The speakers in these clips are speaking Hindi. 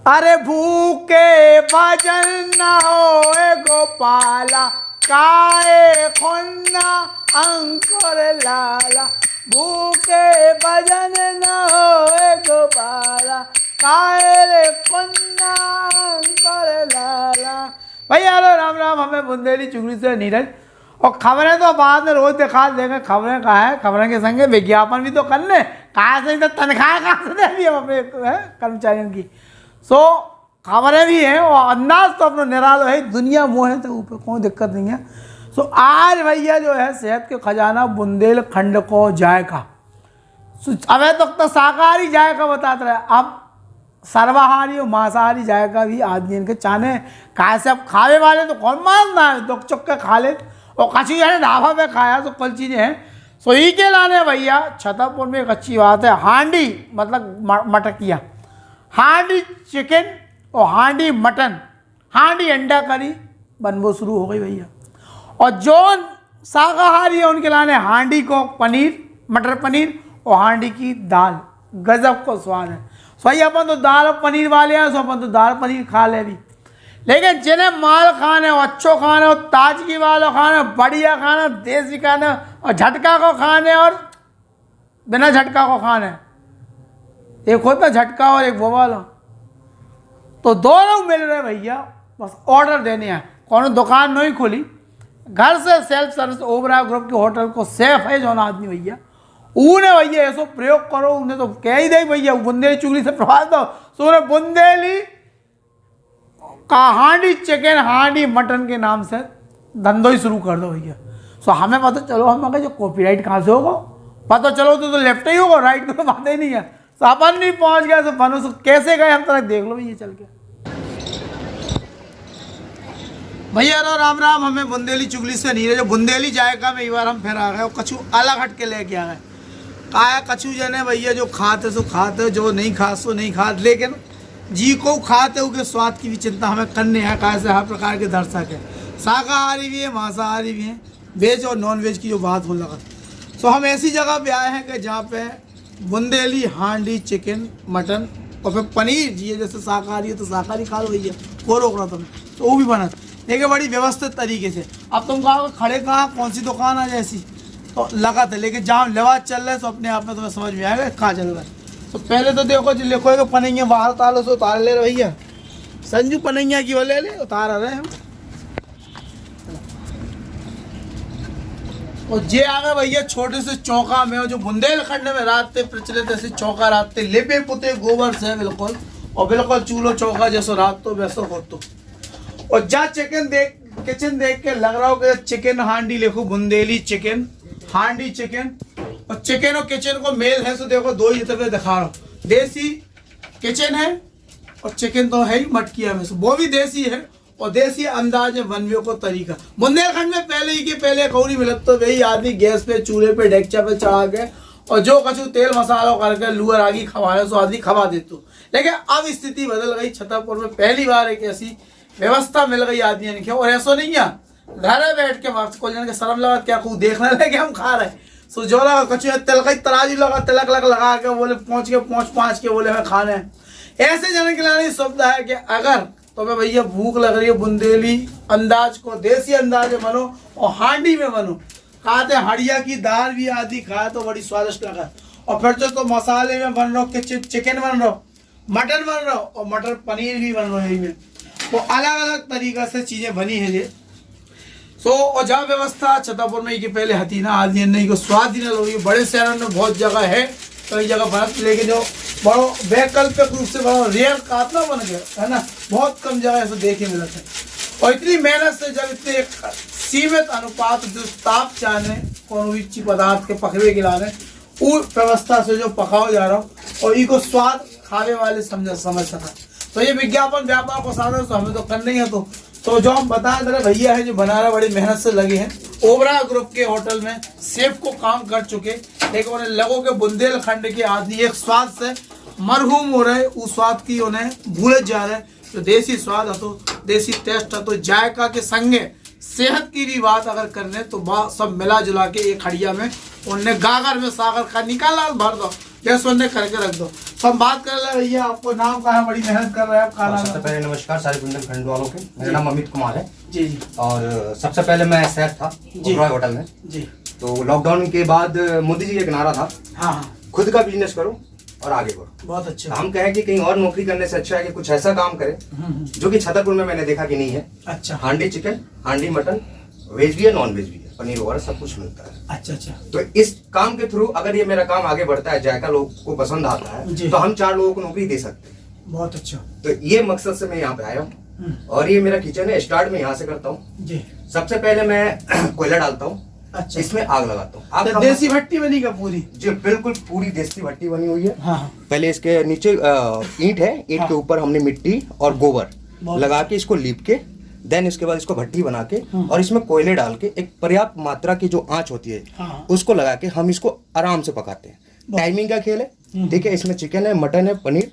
अरे भूखे भजन न होए गोपाला, काए खुन्ना अंकुर लाला। भूखे भजन न होए गोपाला, काए रे खुन्ना अंकुर लाला। भैया राम राम, हमें बुंदेली चुगली से नीरज। और खबरें तो बाद में रोज दिखा देंगे। खबरें कहाँ है, खबरें के संगे विज्ञापन भी तो कर ले। कहाँ से तो तनख्वाह कहाँ से दे दी हम अपने कर्मचारियों की। सो खबरें भी हैं और अंदाज तो अपना निराला है। दुनिया मोह है तो ऊपर कोई दिक्कत नहीं है। सो आज भैया जो है सेहत के खजाना बुंदेलखंड को जायका, अबे तो शाकाहारी जायका बताते रहे, अब सर्वाहारी और मांसाहारी जायका भी आदमी इनके चाने। कहा से अब खावे वाले तो कौन मानना है, दुख चुक के खा ले। और कच्ची है ढाबा पे खाया तो कल चीज़ें हैं। सो ही के लाने भैया छतरपुर में एक अच्छी बात है, हांडी मतलब मटकिया, हांडी चिकन और हांडी मटन, हांडी अंडा करी बनबो शुरू हो गई भैया। और जो शाकाहारी है उनके लाने हांडी को पनीर, मटर पनीर और हांडी की दाल, गजब को स्वाद है। सही अपन तो दाल और पनीर वाले हैं, सो अपन तो दाल पनीर खा ले भी। लेकिन जिन्हें माल खाने और अच्छो खाने और ताजगी वालों खाने, बढ़िया खाना, देसी खाना और झटका को खाने और बिना झटका को खाने, एक होता झटका और एक वो वाला, तो दोनों मिल रहे भैया। बस ऑर्डर देने हैं, कौन दुकान नहीं खोली, घर से सेल्फ सर्विस ओबरा ग्रुप के होटल को सेफ है जो आदमी भैया, उन्हें भैया ऐसो प्रयोग करो। उन्हें तो कह ही दे भैया बुंदेली चुगली से प्रभावित हो, तो उन्हें बुंदेली का हांडी चिकन हांडी मटन के नाम से धंधो ही शुरू कर दो भैया। सो हमें पता चलो, हम अगर जो कॉपीराइट कहाँ से होगा, पता चलो तो लेफ्ट ही होगा, राइट की तो बात ही नहीं है। सो अपन नहीं पहुँच गया तो बनो सो कैसे गए हम तक देख लो भैया चल के। भैया राम राम, हमें बुंदेली चुगली से नहीं रहे। जो बुंदेली जायका में एक बार हम फिर आ गए और कछु अलग हट के लेके आ गए। काया कछु जने भैया जो खाते सो खाते, जो नहीं खा सो नहीं खाते, लेकिन जी को खाते हो के स्वाद की भी चिंता हमें करने है। कहा से हर प्रकार के दर्शक है, शाकाहारी भी है मांसाहारी भी हैं, वेज और नॉन वेज की जो बात हो लगा। सो हम ऐसी जगह पे आए हैं कि जहाँ पे बुंदेली हांडी चिकन मटन और फिर पनीर जी है। जैसे शाकाहारी है तो शाकाहारी खा लो भैया, को रोक रहा था मैं, तो वो भी बना देखिए बड़ी व्यवस्थित तरीके से। अब तुम कहा खड़े कहाँ, कौन सी दुकान है जैसी, तो लगा था। लेकिन जहाँ लिवाज चल रहा है तो अपने आप में तुम्हें समझ में आएगा कहाँ चल रहा है। तो पहले तो देखो जो लिखो है पनैया बाहर तालो से उतार ले रहे भैया, संजू पनैया की वो ले ले, उतार रहे हम। और जे आ गए भैया छोटे से चौका में, जो बुंदेलखंड में रात प्रचलित ऐसे चौका रात लेपे पुते गोबर से बिल्कुल, और बिल्कुल चूल्हो चौका जैसो रात तो वैसो हो। तो और जा चिकन देख, किचन देख के लग रहा हो कि चिकन हांडी लिखो, बुंदेली चिकन हांडी चिकन। और चिकन और किचन को मेल है, तो देखो दो ही तरह दिखा रहा हूँ। देसी किचन है और चिकन तो है ही मटकिया में, वो भी देसी है और देसी अंदाज में बनवे को तरीका। बुंदेलखंड में पहले ही के पहले कौड़ी मिलत तो वही आदमी गैस पे चूल्हे पे डेक्चा पे चढ़ा के और जो कछु तेल मसाला करके लुअर आगी खवाए सो आदमी खवा देते। लेकिन अब स्थिति बदल गई। छतरपुर में पहली बार एक ऐसी व्यवस्था मिल गई आदमी ने, और ऐसा नहीं है घर बैठ के वक्त को के शर्म लगा क्या को देखने लगे हम खा रहे। सो जो लगा कछु तिल का तराजू लगा, तिलक लगा के बोले पहुँच के बोले हमें खाने हैं। ऐसे जन के लिए शब्द है कि अगर तो मैं भैया भूख लग रही है, बुंदेली अंदाज को देसी अंदाज में बनो और हांडी में बनो। खाते हड़िया की दाल भी आदि खाए तो बड़ी स्वादिष्ट लगा। और फिर जो तो मसाले में बन रहा हो, चिकन बन रहा हो, मटन बन रहा हो और मटर पनीर भी बन रहा है में, वो अलग अलग तरीका से चीज़ें बनी है ये। सो और जहाँ व्यवस्था छतरपुर में कि पहले हथीना आदि नहीं को स्वाद ही न लो। बड़े शहरों में बहुत जगह है, कई जगह बनत, लेकिन जो बड़ो वैकल्पिक रूप से बड़ा रेयर कातना बन गया है ना, बहुत कम जगह ऐसे देखे मिलता है। और इतनी मेहनत से जब इतने सीमित अनुपात जो ताप चाहने कौन भी पदार्थ के पकड़े के लाने उस व्यवस्था से जो पकाओ जा रहा हो और इको स्वाद खाने वाले समझ सका। तो ये विज्ञापन व्यापार को साधन तो हमें तो करना ही है। तो जो हम बता रहे भैया है जो बना रहे बड़ी मेहनत से लगे हैं, ओबरा ग्रुप के होटल में सेफ को काम कर चुके, लेकिन उन्हें लगो के बुंदेलखंड के आदमी एक स्वाद से मरहूम हो रहे, उस स्वाद की उन्हें भूले जा रहे। तो देसी स्वाद है तो देसी टेस्ट है तो जायका के संगे सेहत की भी बात अगर करने तो सब मिला जुला के एक हड़िया में उनने गागर में सागर का निकाला भर दो। गैस बंद करके रख दो। तो हम बात कर रहे हैं भैया, आपको नाम कहा है, बड़ी मेहनत कर रहे हैं आप खाना। सबसे पहले नमस्कार सारे बुंदेलखंड वालों के, मेरा नाम अमित कुमार है जी जी। और सबसे पहले मैं शेफ था रॉय होटल में जी। तो लॉकडाउन के बाद मोदी जी का एक नारा था, हाँ, खुद का बिजनेस करो और आगे बढ़ो। बहुत अच्छा। हम कहें कि कहीं और नौकरी करने से अच्छा है कि कुछ ऐसा काम करें जो कि छतरपुर में मैंने देखा कि नहीं है। अच्छा। हांडी चिकन, हांडी मटन, वेज भी है, नॉन वेज भी है, पनीर वगैरह सब कुछ मिलता है। अच्छा अच्छा। तो इस काम के थ्रू अगर ये मेरा काम आगे बढ़ता है, जायका लोग को पसंद आता है, तो हम 4 लोगों को नौकरी दे सकते हैं। बहुत अच्छा। तो ये मकसद से मैं यहाँ पे आया हूँ और ये मेरा किचन है। स्टार्ट में यहाँ से करता हूँ जी। सबसे पहले मैं कोयला डालता हूँ। अच्छा। इसमें आग लगाता हूँ। आग तो देसी भट्टी बनी का पूरी? जी बिल्कुल पूरी देसी भट्टी बनी हुई है। हाँ। पहले इसके नीचे ईंट है, ईंट हाँ। के ऊपर हमने मिट्टी और गोबर लगा के इसको लीप के देन इसके बाद इसको भट्टी बना के और इसमें कोयले डाल के एक पर्याप्त मात्रा की जो आंच होती है हाँ। उसको लगा के हम इसको आराम से पकाते हैं। टाइमिंग का खेल है, ठीक है। इसमें चिकन है, मटन है, पनीर,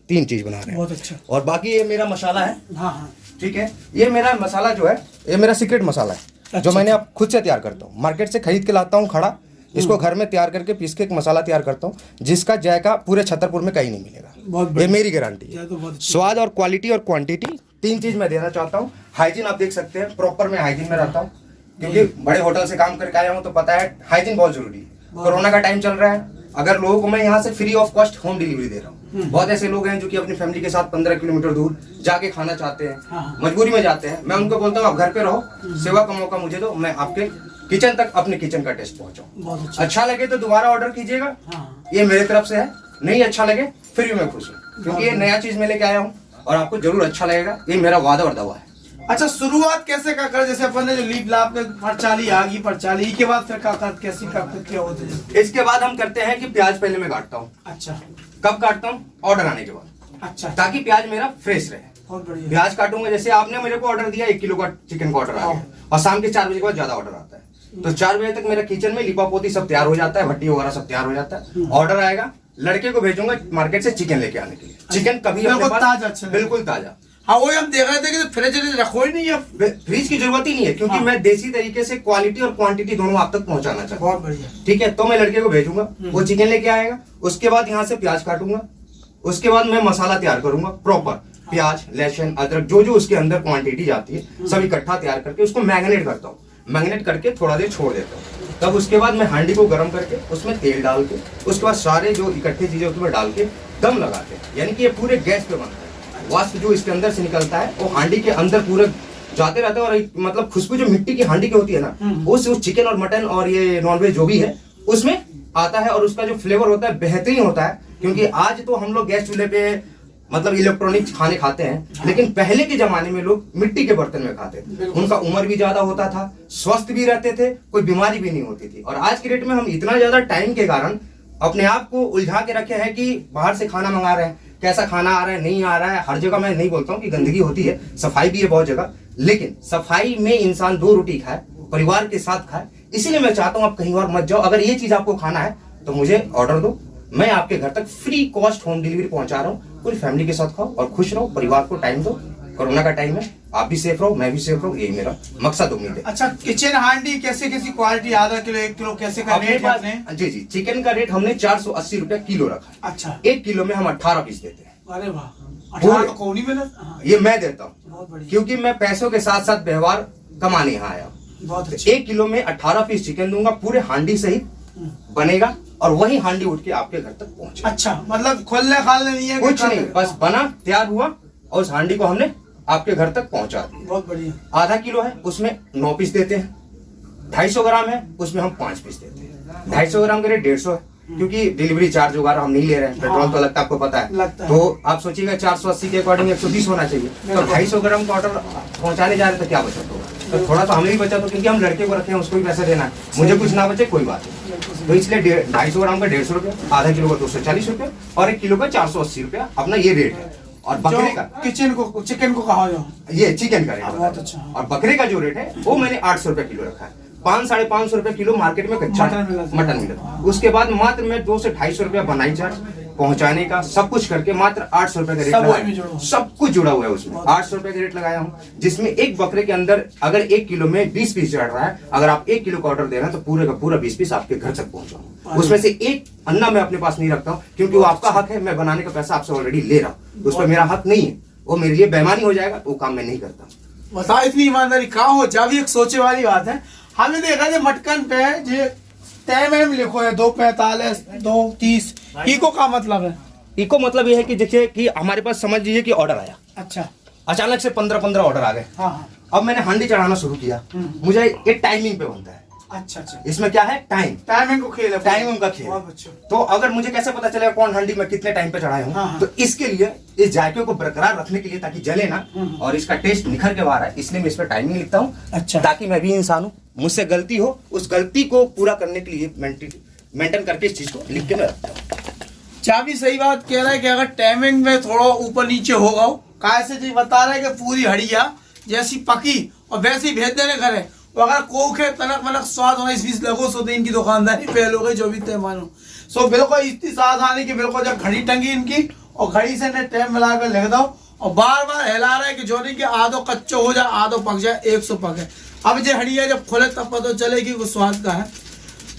3 चीज बना रहे हैं। बहुत अच्छा। और बाकी ये मेरा मसाला है। हाँ हाँ। ठीक है, ये मेरा मसाला जो है ये मेरा सीक्रेट मसाला है। अच्छा, जो मैंने आप खुद से तैयार करता हूँ, मार्केट से खरीद के लाता हूँ खड़ा, इसको घर में तैयार करके पीस के एक मसाला तैयार करता हूँ जिसका जायका पूरे छतरपुर में कहीं नहीं मिलेगा। ये मेरी गारंटी है। स्वाद और क्वालिटी और क्वांटिटी 3 चीज मैं देना चाहता हूँ। हाइजीन आप देख सकते हैं, प्रॉपर मैं हाइजीन में रहता हूँ क्योंकि बड़े होटल से काम करके आया हूँ तो पता है हाइजीन बहुत जरूरी है। कोरोना का टाइम चल रहा है, अगर लोगों को मैं यहाँ से free of cost home delivery दे रहा हूँ। बहुत ऐसे लोग हैं जो कि अपनी फैमिली के साथ 15 किलोमीटर दूर जाके खाना चाहते हैं, मजबूरी में जाते हैं। मैं उनको बोलता हूँ आप घर पे रहो, सेवा का मौका मुझे दो, मैं आपके किचन तक अपने किचन का टेस्ट पहुंचाऊं। अच्छा लगे तो दोबारा ऑर्डर कीजिएगा, ये मेरे तरफ से है। नहीं अच्छा लगे फिर भी मैं खुश हूँ क्योंकि ये नया चीज मैं लेके आया हूँ और आपको जरूर अच्छा लगेगा। ये मेरा वादा और दवा है। अच्छा, शुरुआत कैसे का कर, जैसे अपन ने जो लीप लाप में परचाली आगी परचाली के बाद फिर का कैसी का क्या होता है? इसके बाद हम करते हैं कि प्याज पहले मैं काटता हूँ। अच्छा। कब काटता हूँ? ऑर्डर आने के बाद। अच्छा। ताकि प्याज मेरा फ्रेश रहे। बहुत बढ़िया। प्याज काटूंगा, जैसे आपने मेरे को ऑर्डर दिया 1 किलो का चिकन का ऑर्डर आ गया और शाम के 4 बजे के बाद ज्यादा ऑर्डर आता है तो 4 बजे तक मेरा किचन में लिपा पोती सब तैयार हो जाता है, भट्टी वगैरह सब तैयार हो जाता है। ऑर्डर आएगा, लड़के को भेजूंगा मार्केट से चिकन लेके आने के लिए। चिकन कभी ताजा, बिल्कुल ताजा। हाँ, वही हम देख रहे थे कि फ्रिज रखो ही नहीं है। फ्रिज की जरूरत ही नहीं है क्योंकि मैं देसी तरीके से क्वालिटी और क्वांटिटी दोनों आप तक पहुंचाना चाहता हूँ। बहुत बढ़िया। ठीक है, तो मैं लड़के को भेजूंगा, वो चिकन लेके आएगा। उसके बाद यहाँ से प्याज काटूंगा, उसके बाद मैं मसाला तैयार करूंगा प्रॉपर। प्याज, लहसुन, अदरक जो जो उसके अंदर क्वांटिटी जाती है सब इकट्ठा तैयार करके उसको मैरिनेट करता हूँ। मैरिनेट करके थोड़ा देर छोड़ देता हूँ। तब उसके बाद मैं हांडी को गर्म करके उसमें तेल डाल के उसके बाद सारे जो इकट्ठे चीजें उसमें डाल के दम लगाते हैं, यानी कि ये पूरे गैस पे बनता है। वाष्प जो इसके अंदर से निकलता है वो हांडी के अंदर पूरे जाते रहते हैं और मतलब खुशबू जो मिट्टी की हांडी की होती है ना, उस चिकन और मटन और ये नॉनवेज जो भी है उसमें आता है और उसका जो फ्लेवर होता है बेहतरीन होता है। क्योंकि आज तो हम लोग गैस चूल्हे पे मतलब इलेक्ट्रॉनिक खाने खाते हैं, लेकिन पहले के जमाने में लोग मिट्टी के बर्तन में खाते थे। उनका उम्र भी ज्यादा होता था, स्वस्थ भी रहते थे, कोई बीमारी भी नहीं होती थी। और आज की डेट में हम इतना ज्यादा टाइम के कारण अपने आप को उलझा के रखे हैं कि बाहर से खाना मंगा रहे हैं, कैसा खाना आ रहा है नहीं आ रहा है। हर जगह मैं नहीं बोलता हूँ कि गंदगी होती है, सफाई भी है बहुत जगह, लेकिन सफाई में इंसान 2 रोटी खाए, परिवार के साथ खाए। इसीलिए मैं चाहता हूँ आप कहीं और मत जाओ। अगर ये चीज आपको खाना है तो मुझे ऑर्डर दो, मैं आपके घर तक फ्री कॉस्ट होम डिलीवरी पहुंचा रहा हूँ। पूरी फैमिली के साथ खाओ और खुश रहो, परिवार को टाइम दो। कोरोना का टाइम है, आप भी सेफ रहो, मैं भी सेफ रहूं, यही मेरा मकसद उम्मीद है। अच्छा, किचन हांडी कैसे कैसी क्वालिटी, आधा किलो 1 किलो कैसे का रेट है? जी जी, चिकन का रेट हमने 480 रुपया किलो रखा है। अच्छा। 1 किलो में हम 18 पीस देते हैं। अरे वाह, 18 कौन ही मिला? ये मैं देता हूँ क्योंकि मैं पैसों के साथ साथ व्यवहार कमाने यहाँ आया। बहुत अच्छा। 1 किलो में 18 पीस चिकन दूंगा, पूरे हांडी सहित बनेगा और वही हांडी उठ के आपके घर तक पहुंचे। अच्छा, मतलब खोलने खालने नहीं है? कुछ नहीं, बस बना तैयार हुआ और उस हांडी को हमने आपके घर तक पहुंचा दिया। बहुत बढ़िया। आधा किलो है उसमें 9 पीस देते हैं, 250 ग्राम है उसमें हम 5 पीस देते हैं। 250 ग्राम का रेट 150 है क्योंकि डिलीवरी चार्ज वगैरह हम नहीं ले रहे हैं, पेट्रोल तो लगता है, आपको पता है। तो आप सोचिएगा 480 के अकॉर्डिंग 120 होना चाहिए, तो 250 ग्राम का ऑर्डर पहुंचाने जा रहे तो क्या बचत होगा? तो थोड़ा तो हमें भी बचत हो क्योंकि हम लड़के को रखे हैं, उसको भी पैसा देना है, मुझे कुछ ना बचे कोई बात नहीं। तो इसलिए 250 ग्राम का 150 रुपया, आधा किलो का 240 रुपया और 1 किलो का 480 रुपया अपना ये रेट है। और बकरे का चिकन को कहा जाओ, ये चिकन का रेट बहुत अच्छा। और बकरे का जो रेट है वो मैंने 800 रुपया किलो रखा है। 500-550 रुपया किलो मार्केट में कच्चा मटन मिलता है। उसके बाद मात्र मैं 200 से 250 रुपया बनाई चार्ज, पहुंचाने का, सब कुछ करके मात्र 800 रुपए का रेट सब वही में लगाया। जुड़ा हुआ। सब कुछ जुड़ा हुआ है उसमें। 800 रुपए का रेट लगाया हूँ, जिसमें एक बकरे के अंदर अगर 1 किलो में 20 पीस चढ़ रहा है, अगर आप 1 किलो का ऑर्डर दे रहे हैं तो पूरे का पूरा 20 पीस आपके घर तक पहुंचाऊंगा। उसमें से एक अन्ना मैं अपने पास नहीं रखता हूँ, क्योंकि वो आपका हक है। मैं बनाने का पैसा आपसे ऑलरेडी ले रहा हूँ, उस पर मेरा हक नहीं है। वो मेरे लिए बेईमानी हो जाएगा, तो वो काम मैं नहीं करता। बता, इतनी ईमानदारी कहाँ हो जा भी एक सोचे वाली बात है। हमने देखा जो मटकन पे जो टाइम एम लिखो है 2:45 2:30, इको का मतलब है? इको मतलब ये है कि देखिए कि हमारे पास समझ लीजिए कि ऑर्डर आया, अच्छा। अचानक से 15 ऑर्डर आ गए। हाँ हाँ। अब मैंने हांडी चढ़ाना शुरू किया, मुझे एक टाइमिंग पे बनता है। अच्छा अच्छा। इसमें क्या है, टाइमिंग को खेल है, टाइमिंग का खेल। बहुत अच्छा। तो अगर मुझे कैसे पता चलेगा कौन हांडी में कितने टाइम पे चढ़ाया हूँ? हाँ। तो इसके लिए इस जायके को बरकरार रखने के लिए, ताकि जले ना और इसका टेस्ट निखर के बाहर आए, इसलिए मैं इस पर टाइमिंग लिखता हूँ। अच्छा। ताकि मैं भी इंसान हूँ, मुझसे गलती हो, उस गलती को पूरा करने के लिए मेंटेन करके इस चीज को लिख के मैं रखता हूँ। चाबी सही बात कह रहा है कि अगर टाइमिंग में थोड़ा ऊपर नीचे होगा, कैसे जी बता रहा है कि पूरी हड़िया जैसी पकी और वैसे ही भेज देने घर है। तो अगर कोख है तनक मनक स्वाद होना 20 लगो सो तो इनकी दुकानदारी फेल हो गई, जो भी तय मानो। सो बिल्कुल इतनी साथ आने की, बिल्कुल जब घड़ी टंगी इनकी और घड़ी से टाइम मिला कर लिख दो और बार बार हिला रहा है कि जो नहीं कि आधो कच्चो हो जाए आधो पक जाए, 100 पके। अब जो हड़िया जब खुले तब पता चलेगी वो स्वाद का है।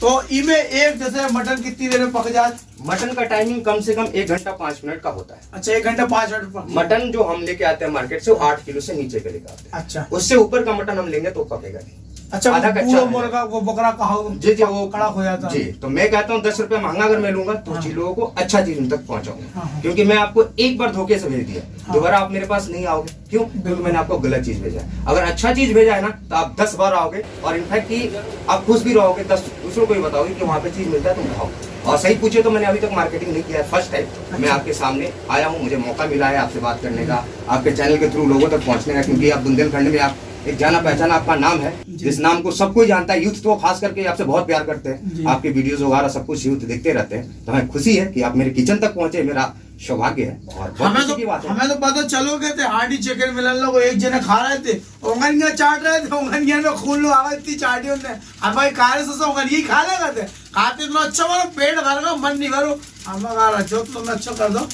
तो इमे एक जैसे मटन कितनी देर में पक जाए? मटन का टाइमिंग कम से कम 1 घंटा 5 मिनट का होता है। अच्छा, 1 घंटा 5 मिनट पक। मटन जो हम लेके आते हैं मार्केट से, वो 8 किलो से नीचे के लेके आते हैं। अच्छा। उससे ऊपर का मटन हम लेंगे तो पकेगा नहीं। अच्छा, आधा कच्चा पूरा है। मुर्गा वो बकरा कहा जी जी, वो कड़क हो जाता जी। है। तो मैं कहता हूँ 10 रुपए महंगा अगर मैं लूंगा तो हाँ। जी लोगों को अच्छा चीज उन तक पहुंचाऊंगा। हाँ। क्योंकि मैं आपको एक बार धोखे से भेज दिया, हाँ। दोबारा आप मेरे पास नहीं आओगे। क्यों? क्योंकि मैंने आपको गलत चीज भेजा है। अगर अच्छा चीज भेजा है ना तो आप 10 बार आओगे, और इनफैक्ट कि आप खुश भी रहोगे, 10 दूसरों को भी बताओगे कि वहाँ पे चीज मिलता है, तुम खाओ। और सही पूछे तो मैंने अभी तक मार्केटिंग नहीं किया है, फर्स्ट टाइम मैं आपके सामने आया हूँ। मुझे मौका मिला है आपसे बात करने का, आपके चैनल के थ्रू लोगों तक पहुंचने का, क्योंकि आप बुंदेलखंड में आप एक जाना पहचाना आपका नाम है, जिस नाम को सब कोई जानता है। यूथ तो खास करके आपसे बहुत प्यार करते हैं, आपके वीडियोस वगैरह सब कुछ यूथ देखते रहते हैं। तो हमें खुशी है कि आप मेरे किचन तक पहुंचे, मेरा सौभाग्य है और बहुत हमें खुशी की बात है। तो पता चलो गए थे हांडी चिकन मिलन लोग एक जने खा रहे थे, ओंगनिया चाट रहे थे, ओंगनिया में खून लो आवाज थी चाटी उनने। अब भाई कारे से ओंगनिया ही खा लेगा थे, खाते तो अच्छा मारो, पेट भर का मन नहीं भरो, हम कहा जो तुम अच्छा कर दो।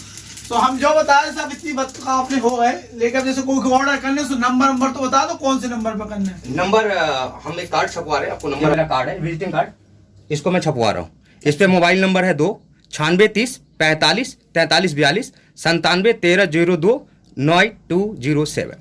तो हम जो बताए सब इतनी बात का आपने हो गए, लेकिन जैसे कोई ऑर्डर करने से नंबर तो बता दो, कौन से नंबर पर करना है? नंबर हम एक कार्ड छपवा रहे हैं आपको। नंबर मेरा कार्ड है, विजिटिंग कार्ड, इसको मैं छपवा रहा हूँ। इस पे मोबाइल नंबर है 2 96 30 45 43 42 97 13 02 9207।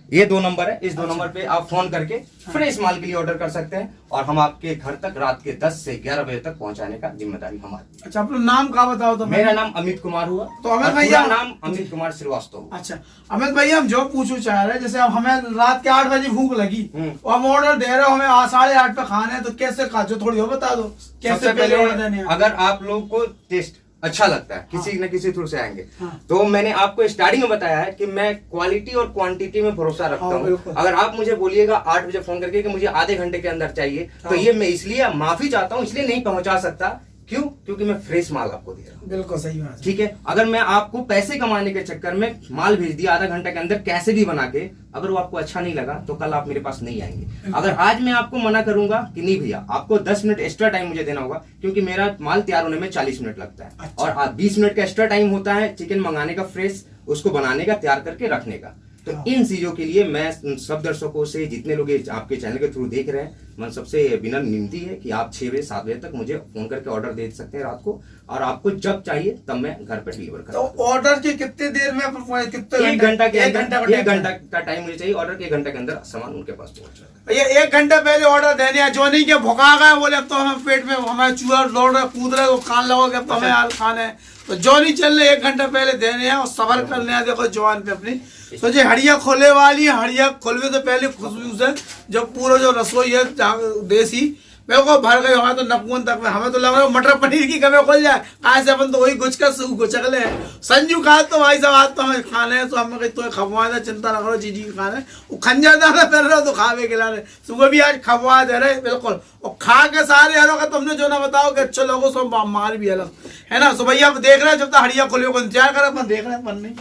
ये 2 नंबर है। इस 2 नंबर पे आप फोन करके फ्रेश माल के लिए ऑर्डर कर सकते हैं, और हम आपके घर तक रात के 10 से 11 बजे तक पहुंचाने का जिम्मेदारी हमारी। अच्छा, अपना नाम का बताओ तो। मेरा नाम अमित कुमार हुआ। तो अमित और भैया- पूरा नाम अमित कुमार श्रीवास्तव। अच्छा अमित भैया, हम जो पूछो चाह रहे हैं, जैसे अब हमें रात के 8 बजे भूख लगी और हम ऑर्डर दे रहे हो, हमें 8:30 पे खाना है, तो कैसे खा, जो थोड़ी हो बता दो कैसे सबसे पहले ऑर्डर देने पहले हैं? अगर आप लोग को टेस्ट अच्छा लगता है, किसी न किसी थ्रू से आएंगे, हाँ। तो मैंने आपको स्टार्टिंग में बताया है कि मैं क्वालिटी और क्वांटिटी में भरोसा रखता हाँ, हूँ। बिल्कुल। अगर आप मुझे बोलिएगा 8 बजे फोन करके कि मुझे आधे घंटे के अंदर चाहिए, तो हाँ। ये मैं इसलिए माफी चाहता हूँ, इसलिए नहीं पहुंचा सकता। क्यों? क्योंकि मैं फ्रेश माल आपको दे रहा हूँ। बिल्कुल सही बात है। ठीक है। अगर मैं आपको पैसे कमाने के चक्कर में माल भेज दिया आधा घंटे के अंदर कैसे भी बना के, अगर वो आपको अच्छा नहीं लगा तो कल आप मेरे पास नहीं आएंगे। अगर आज मैं आपको मना करूंगा कि नहीं भैया आपको 10 मिनट एक्स्ट्रा टाइम मुझे देना होगा, क्योंकि मेरा माल तैयार होने में 40 मिनट लगता है। अच्छा। और 20 मिनट का एक्स्ट्रा टाइम होता है चिकन मंगाने का, फ्रेश उसको बनाने का, तैयार करके रखने का। तो इन चीजों के लिए मैं सब दर्शकों से, जितने लोग आपके चैनल के थ्रू देख रहे हैं, मैं सबसे विनम्र विनती है कि आप 6 बजे 7 बजे तक मुझे फोन करके ऑर्डर दे सकते हैं रात को, और आपको जब चाहिए तब मैं घर पे डिलीवर कर। तो ऑर्डर के कितने देर में कितने 1 घंटा के 1 घंटा का 1 घंटा का टाइम मुझे चाहिए। ऑर्डर के 1 घंटे के अंदर सामान उनके पास पहुंच जाए। ये 1 घंटा पहले ऑर्डर देने हैं, जो नहीं के भुखा गए बोले अब तो हमें पेट में हमें चूहा दौड़ रहा कूद रहे, कान लगोगे अब तो हमें यार खाने हैं, तो जो नहीं चल रहे 1 घंटा पहले देने हैं और सबर करने हैं। देखो जवान पे अपनी तो जो हड़िया खोले वाली है, हड़िया खोलवे तो पहले खुशबू से जो पूरा जो रसोई है देसी मेरे को भर गई, हमें तो नकुन तक में, हमें तो लग रहा है मटर पनीर की कमे खुल जाए, आज से अपन तो वही गुचकर गुचकले हैं। संजू कहा तो भाई साहब आज तो हमें खाने हैं, तो हमें कहीं तो खबवा दे, चिंता ना करो जी खाने, वो खंजा दाना कर रहे हो तो खावे खिला रहे, सुबह भी आज खबवा दे रहे बिल्कुल, और खा के सारे हरों का तुमने जो ना बताओ कि अच्छे लोगों से मार भी अलग है ना। सो भैया आप देख रहे हैं, जब तक हड़िया खोलियो को इंतजार कर अपन देख रहे हैं, अपन नहीं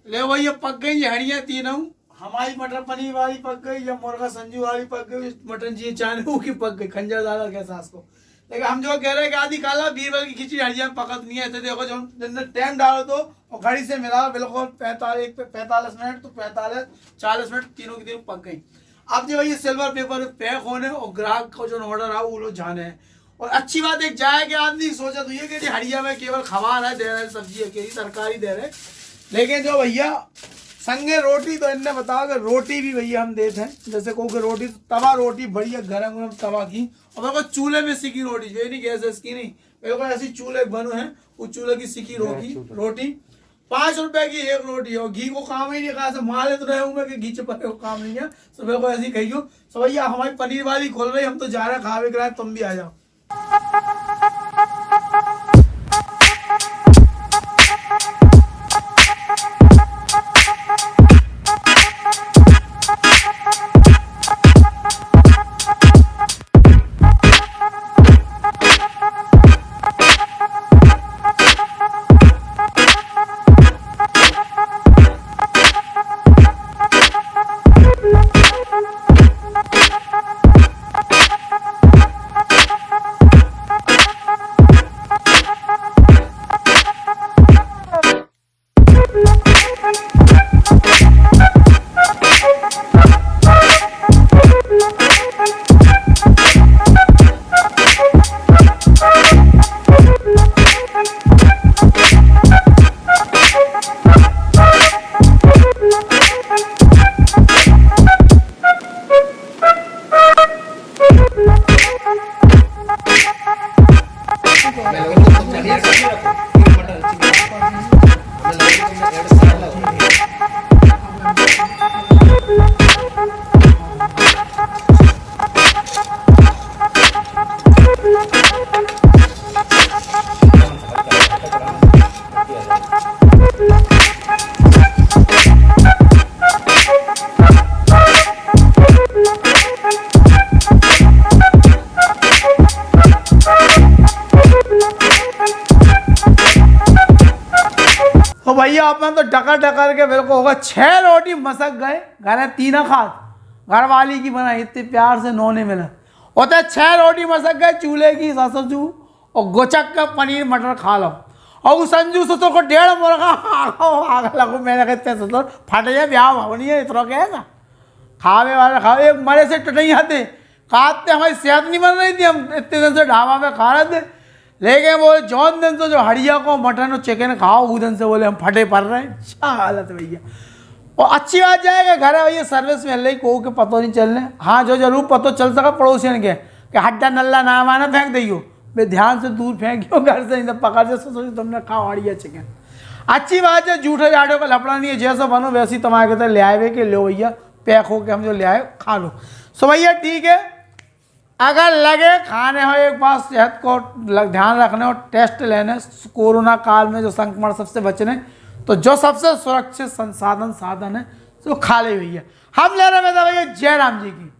ले भैया पक गई ये हड़िया तीनों, हमारी मटर पनीर वाली पक गई, या मुर्गा संजू वाली पक गई, मटन जी चानू की पक गई, खंजर दादा के सास को। लेकिन हम जो कह रहे हैं कि आधी काला बीरबल की खिचड़ी हरिया में पकड़नी है। तो देखो जो टाइम डालो तो और घड़ी से मिला बिल्कुल 45 मिनट तो 40 मिनट तीनों की तीनों पक गई। अब जो ये सिल्वर पेपर पैक होने और ग्राहक को जो ऑर्डर आ वो लोग जाने हैं। और अच्छी बात एक जाए कि आदमी सोचा तो ये कि हरिया में केवल खबर है दे रहे सब्जी अकेली तरकारी दे रहे, लेकिन जो भैया संगे रोटी तो इनने बताओ कि रोटी भी भैया हम देते हैं। जैसे कहूँ कि रोटी तवा रोटी बढ़िया गरम गरम तवा की और बिल्कुल चूल्हे में सिकी रोटी, जो नहीं गैस की नहीं, बिल्कुल ऐसी चूल्हे बनो है उस चूल्हे की सिकी रोटी 5 रुपए की एक रोटी। और घी को काम ही नहीं कहा से माल तो रहे हूँ कि घी चपके को काम नहीं है। तो बिल्कुल ऐसी कही हो। तो भैया हमारी पनीर वाली खोल रही, हम तो जा रहे हैं खावे कराए, तुम भी आ जाओ। तो भैया अपन तो डकर डकर के बिल्कुल होगा 6 रोटी मसक गए। घर 3 खात घर वाली की बना इतने प्यार से नोने मिला होता 6 रोटी मसक गए चूल्हे की ससुर और गोचक का पनीर मटर खा लो। और वो संजू ससुर को 1.5 मुर्गा आग लगो। मैंने कहते ससुर फट जाए ब्याह होनी है इतना कहेगा खावे वाले खावे एक मरे से नहीं आते खाते। हमारी सेहत नहीं बन रही थी, हम इतने दिन से ढाबा में खा रहे थे। लेकिन वो जौन दिन से जो हड़िया को मटन और चिकन खाओ वो दिन से बोले हम फटे पड़ रहे हैं। अच्छा हालत है भैया। और अच्छी बात जाएगा घर है भैया सर्विस मिल रही को के पतो नहीं चलने। हाँ जो जरूर पतो चल सका पड़ोसियन के कि हड्डा नल्ला ना माना फेंक दियो भाई ध्यान से दूर फेंकियो घर से नहीं पकड़ से सोचो तुमने खाओ हड़िया चिकन। अच्छी बात है जूठे जाड़ों का लफड़ा नहीं है, जैसा बनो वैसे ही तुम्हारे कहते ले आए कि लो भैया पैक हो के हम जो ले आए खा लो। सो भैया ठीक है, अगर लगे खाने हो एक बार सेहत को ध्यान रखने और टेस्ट लेने कोरोना काल में जो संक्रमण सबसे बचने, तो जो सबसे सुरक्षित संसाधन साधन है तो खा ले भैया। हम ले रहे हैं भैया जय राम जी की।